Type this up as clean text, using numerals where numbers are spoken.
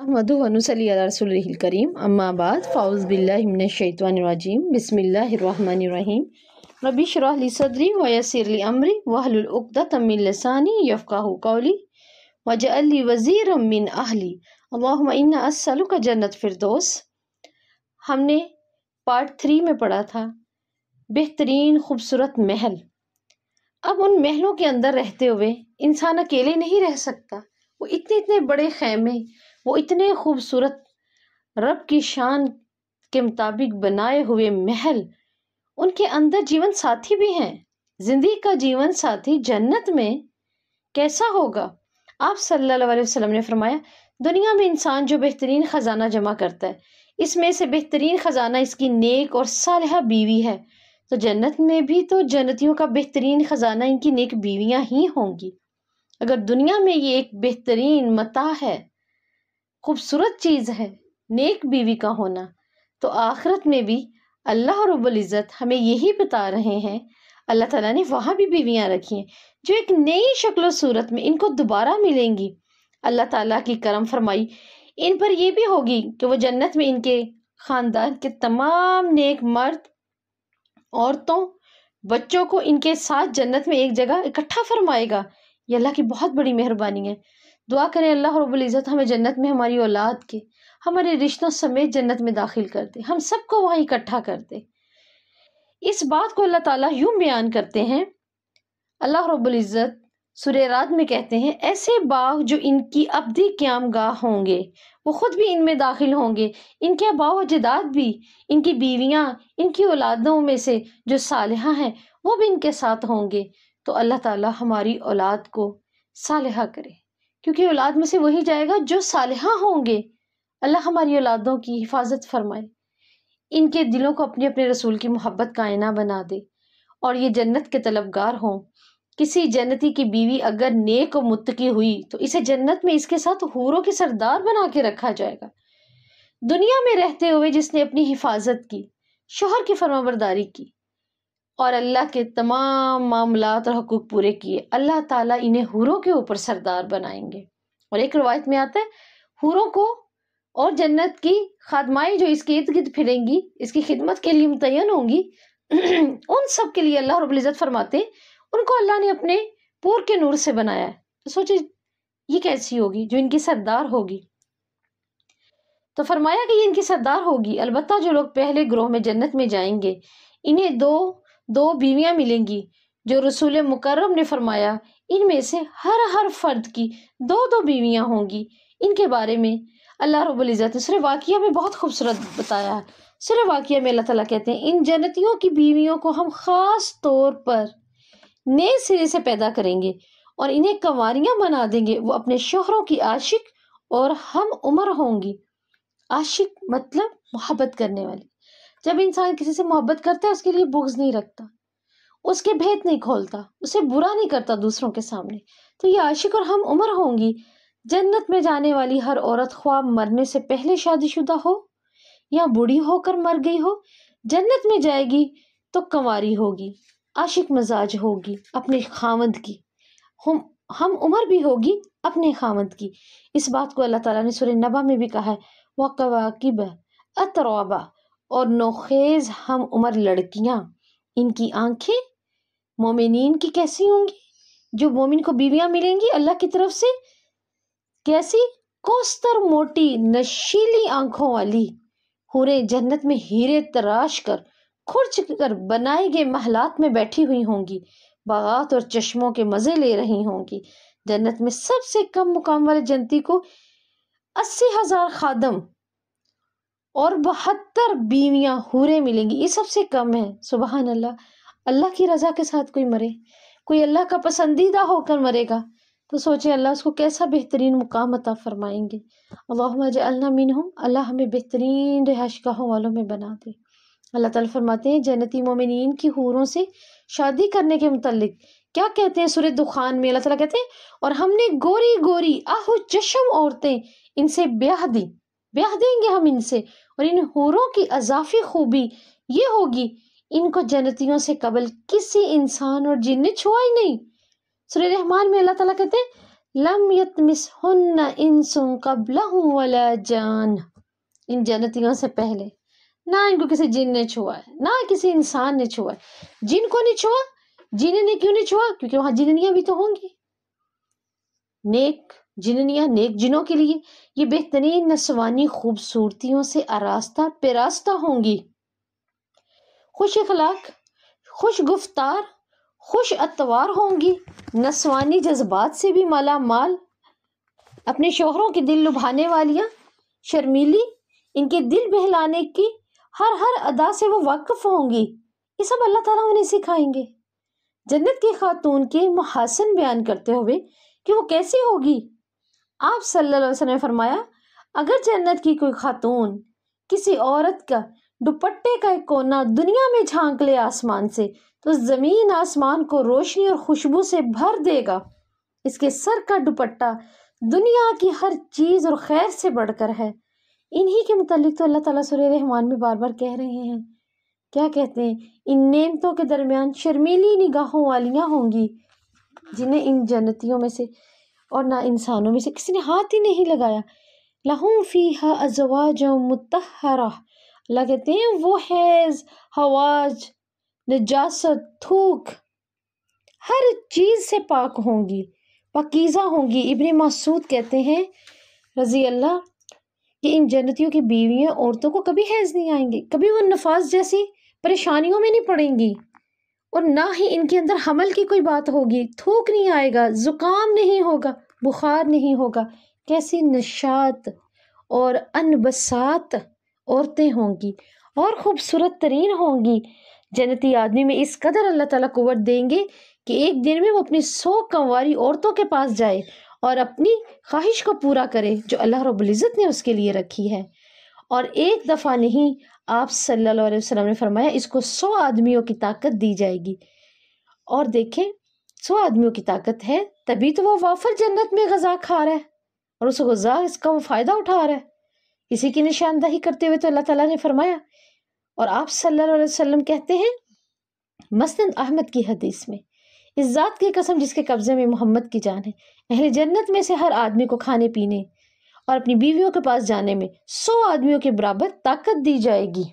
अहमदु व नुसल्ली अला रसूलिहिल करीम अम्मा बाद फ़ाउज़ बिल्लाहि मिनश शैतानिर रजीम बिस्मिल्लाहिर रहमानिर रहीम रब्बि इश्रह ली सदरी व यस्सिर ली अमरी वहलुल उक़दतम मिन लिसानी यफ़क़हू क़ौली वजअल ली वज़ीरम मिन अहली अल्लाहुम्मा इन्ना अस्सअलुका जन्नत फ़िरदौस। हमने पार्ट 3 में पढ़ा था बेहतरीन खूबसूरत महल। अब उन महलों के अंदर रहते हुए इंसान अकेले नहीं रह सकता। वो इतने इतने बड़े खैमे, वो इतने खूबसूरत रब की शान के मुताबिक बनाए हुए महल, उनके अंदर जीवन साथी भी हैं। जिंदगी का जीवन साथी जन्नत में कैसा होगा? आप सल्लल्लाहु अलैहि वसल्लम ने फरमाया, दुनिया में इंसान जो बेहतरीन खजाना जमा करता है, इसमें से बेहतरीन खजाना इसकी नेक और सालिहा बीवी है। तो जन्नत में भी तो जन्नतियों का बेहतरीन खजाना इनकी नेक बीवियां ही होंगी। अगर दुनिया में ये एक बेहतरीन मता है, खूबसूरत चीज है नेक बीवी का होना, तो आखिरत में भी अल्लाह रब्बुल इज़्ज़त हमें यही बता रहे हैं। अल्लाह ताला ने वहां भी बीवियां रखी हैं जो एक नई शक्ल और सूरत में इनको दोबारा मिलेंगी। अल्लाह ताला की करम फरमाई इन पर यह भी होगी कि वो जन्नत में इनके खानदान के तमाम नेक मर्द, औरतों, बच्चों को इनके साथ जन्नत में एक जगह इकट्ठा फरमाएगा। ये अल्लाह की बहुत बड़ी मेहरबानी है। दुआ करें अल्लाह रब्बुल इज़्ज़त हमें जन्नत में हमारी औलाद के, हमारे रिश्तों समेत जन्नत में दाखिल कर दे, हम सबको वहां इकट्ठा कर दे। इस बात को अल्लाह ताला यूं बयान करते हैं, अल्लाह रब्बुल इज़्ज़त सूरह राद में कहते हैं, ऐसे बाग जो इनकी अब्दी क़यामगाह होंगे, वो खुद भी इनमें दाखिल होंगे, इनके आबाओ अजदाद भी, इनकी बीवियां, इनकी औलादों में से जो सालिहा हैं वो भी इनके साथ होंगे। तो अल्लाह ताला हमारी औलाद को सालिहा करे, क्योंकि औलाद में से वही जाएगा जो सालिहा होंगे। अल्लाह हमारी औलादों की हिफाजत फरमाए, इनके दिलों को अपने अपने रसूल की मोहब्बत का आईना बना दे और ये जन्नत के तलबगार हों। किसी जन्नती की बीवी अगर नेक और मुत्तकी हुई तो इसे जन्नत में इसके साथ हूरों की सरदार बना के रखा जाएगा। दुनिया में रहते हुए जिसने अपनी हिफाजत की, शोहर की फरमाबरदारी की और अल्लाह के तमाम मामलात और हकूक पूरे किए, अल्लाह ताला इन्हें हूरों के ऊपर सरदार बनाएंगे। और एक रवायत में आता है, हूरों को और जन्नत की खादमाएं जो इसके इर्द गिर्द फिरेंगी, इसकी खिदमत के लिए मुतय्यन होंगी, उन सब के लिए अल्लाह रब्बुल इज़्ज़त फरमाते हैं, उनको अल्लाह ने अपने पूर के नूर से बनाया है। तो सोचिए ये कैसी होगी जो इनकी सरदार होगी। तो फरमाया कि ये इनकी सरदार होगी। अलबत्ता जो लोग पहले ग्रोह में जन्नत में जाएंगे, इन्हें दो दो बीवियां मिलेंगी, जो रसूल मुकर्रम ने फरमाया इनमें से हर फर्द की दो दो बीवियां होंगी। इनके बारे में अल्लाह रब्बुल इज़्ज़त ने सूरह वाक़िया में बहुत खूबसूरत बताया है। सूरह वाक़िया में अल्लाह ताला कहते हैं, इन जन्नतियों की बीवियों को हम खास तौर पर नए सिरे से पैदा करेंगे और इन्हें कंवारियां बना देंगे। वो अपने शोहरों की आशिक और हम उम्र होंगी। आशिक मतलब मोहब्बत करने वाली। जब इंसान किसी से मोहब्बत करता है, उसके लिए बुग़्ज़ नहीं रखता, उसके भेद नहीं खोलता, उसे बुरा नहीं करता दूसरों के सामने, तो ये आशिक और हम उम्र होंगी। जन्नत में जाने वाली हर औरत ख्वाब मरने से पहले शादीशुदा हो या बूढ़ी होकर मर गई हो, जन्नत में जाएगी तो कंवारी होगी, आशिक मजाज होगी अपने खामद की, हम उम्र भी होगी अपने खामद की। इस बात को अल्लाह ताला ने सूरह नबा में भी कहा है, वक़वाक़िब अतराबा, और नौखेज हम उम्र लड़कियां। इनकी आंखें मोमिनीन की कैसी होंगी? जो मोमिन को बीवियां मिलेंगी अल्लाह की तरफ से, कैसी? कोस्तर मोटी नशीली आंखों वाली हूरें जन्नत में हीरे तराश कर खुर्च कर बनाए गए महलात में बैठी हुई होंगी, बागात और चश्मों के मजे ले रही होंगी। जन्नत में सबसे कम मुकाम वाले जन्नती को 80,000 खादम और 72 बीवियां हूरें मिलेंगी। ये सबसे कम है। सुबहान अल्लाह। अल्लाह की रजा के साथ कोई मरे, कोई अल्लाह का पसंदीदा होकर मरेगा, तो सोचे अल्लाह उसको कैसा बेहतरीन मुकाम अता फरमाएंगे। अल्लाहुम्मा जअलना मिनहुम, अल्लाह हमें बेहतरीन रिहाइशगाहों वालों में बना दे। अल्लाह ताला फरमाते हैं, जन्नती मोमिनीन की हूरों से शादी करने के मुतल्लिक क्या कहते हैं सूरह दुखान में? अल्लाह ताला कहते हैं, और हमने गोरी गोरी आहू चश्म औरतें इनसे ब्याह दी, ब्याह देंगे हम इनसे, और इन हूरों की अजाफी खूबी ये होगी, इनको जन्नतियों से कबल किसी इंसान और जिन ने छुआ ही नहीं। सूरह रहमान में अल्लाह ताला कहते हैं, لم یطمثہن انس قبلہم ولا جان، ان جنتیوں سے پہلے نہ ان کو کسی جن نے چھوا ہے نہ کسی انسان نے چھوا ہے۔ جن کو نہیں چھوا، جن نے کیوں نہیں چھوا؟ کیونکہ وہاں جننیاں بھی تو ہوں گی، نیک جننیاں، نیک جنوں کے لیے یہ بہترین نسوانی خوبصورتیوں سے آراستہ پیراستہ ہوں گی، خوش اخلاق، خوش گفتار، خوش اتوار ہوں گی، نسوانی جذبات سے بھی مالا مال، اپنے شوہروں کے دل لبھانے والیاں، شرمیلی، ان کے دل بہلانے کی ہر ادا سے وہ واقف ہوں گی۔ یہ سب اللہ تعالیٰ انہیں سکھائیں گے۔ جنت کی خاتون کے محاسن بیان کرتے ہوئے کہ وہ کیسی ہوگی، آپ صلی اللہ علیہ وسلم نے فرمایا اگر جنت کی کوئی خاتون کسی عورت کا دوپٹے کا ایک کونا دنیا میں جھانک لے آسمان سے تو زمین آسمان کو روشنی اور خوشبو سے بھر دے گا۔ اس کے سر کا دوپٹہ دنیا کی ہر چیز اور خیر سے بڑھ کر ہے۔ انہی کے متعلق تو اللہ تعالیٰ سورہ رحمان میں بار بار کہہ رہے ہیں، کیا کہتے ہیں؟ ان نعمتوں کے درمیان شرمیلی نگاہوں والیاں ہوں گی جنہیں ان جنتیوں میں سے اور نہ انسانوں میں سے کسی نے ہاتھ ہی نہیں لگایا۔ لہم فیہا ازواج مطہرہ، اللہ کہتے ہیں وہ حیض، ہواج، نجاست، تھوک ہر چیز سے پاک ہوں گی، پاکیزہ ہوں گی۔ ابن مسعود کہتے ہیں رضی اللہ کہ ان جنتیوں کی بیویاں عورتوں کو کبھی حیض نہیں آئیں گے، کبھی وہ نفاس جیسی پریشانیوں میں نہیں پڑیں گی، اور نہ ہی ان کے اندر حمل کی کوئی بات ہوگی، تھوک نہیں آئے گا، زکام نہیں ہوگا، بخار نہیں ہوگا۔ کیسی نشاط اور انبساط عورتیں ہوں گی اور خوبصورت ترین ہوں گی۔ جنتی آدمی میں اس قدر اللہ تعالیٰ قوت دیں گے کہ ایک دن میں وہ اپنی 100 کنواری عورتوں کے پاس جائے اور اپنی خواہش کو پورا کرے جو اللہ رب العزت نے اس کے لیے رکھی ہے۔ اور ایک دفعہ نہیں، آپ صلی اللہ علیہ وسلم نے فرمایا اس کو 100 آدمیوں کی طاقت دی جائے گی۔ اور دیکھیں 100 آدمیوں کی طاقت ہے تبھی تو وہ وافر جنت میں غذا کھا رہا ہے اور اس غذا اس کا وہ فائدہ اٹھا رہا ہے۔ اسی کی نشاندہی کرتے ہوئے تو اللہ تعالیٰ نے فرمایا، اور آپ صلی اللہ علیہ وسلم کہتے ہیں مسند احمد کی حدیث میں، اس ذات کی قسم جس کے قبضے میں محمد کی جان ہے، اہل جنت میں سے ہر آدمی کو کھانے پینے اور اپنی بیویوں کے پاس جانے میں 100 آدمیوں کے برابر طاقت دی جائے گی۔